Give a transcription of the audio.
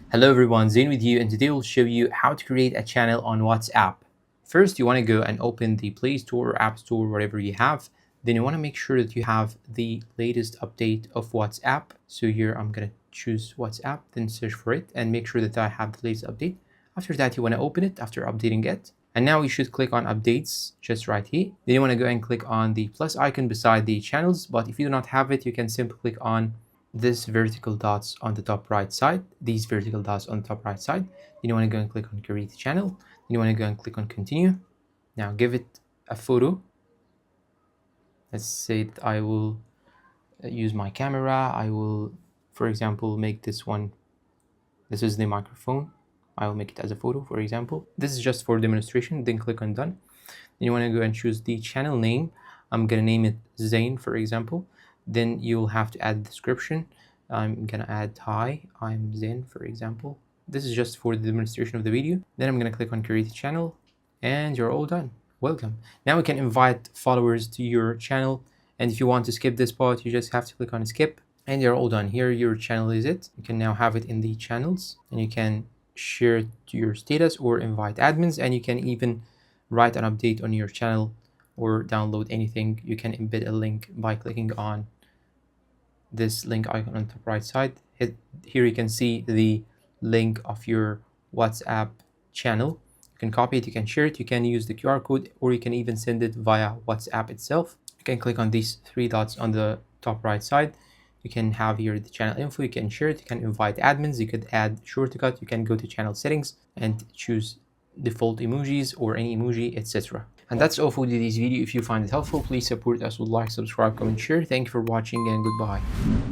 Hello everyone, Zain with you, and today we'll show you how to create a channel on WhatsApp. First, you want to go and open the Play Store or App Store, whatever you have. Then you want to make sure that you have the latest update of WhatsApp. So here I'm going to choose WhatsApp, then search for it and make sure that I have the latest update. After that, you want to open it after updating it. And now you should click on updates just right here. Then you want to go and click on the plus icon beside the channels. But if you do not have it, you can simply click on this vertical dots on the top right side, these vertical dots on the top right side. Then you want to go and click on create channel. Then you want to go and click on continue. Now give it a photo. Let's say that I will use my camera. I will, for example, make this one. This is the microphone. I will make it as a photo, for example. This is just for demonstration. Then click on done. Then you want to go and choose the channel name. I'm going to name it Zain, for example. Then you'll have to add a description. I'm going to add hi, I'm Zain, for example. This is just for the demonstration of the video. Then I'm going to click on create channel and you're all done. Welcome. Now we can invite followers to your channel. And if you want to skip this part, you just have to click on skip and you're all done. Here your channel is it. You can now have it in the channels and you can share it to your status or invite admins, and you can even write an update on your channel or download anything. You can embed a link by clicking on this link icon on the top right side. Here you can see the link of your WhatsApp channel. You can copy it, you can share it, you can use the QR code, or you can even send it via WhatsApp itself. You can click on these three dots on the top right side. You can have here the channel info, you can share it, you can invite admins, you could add shortcut, you can go to channel settings and choose default emojis or any emoji, etc. And that's all for today's video. If you find it helpful, please support us with like, subscribe, comment, share. Thank you for watching and goodbye.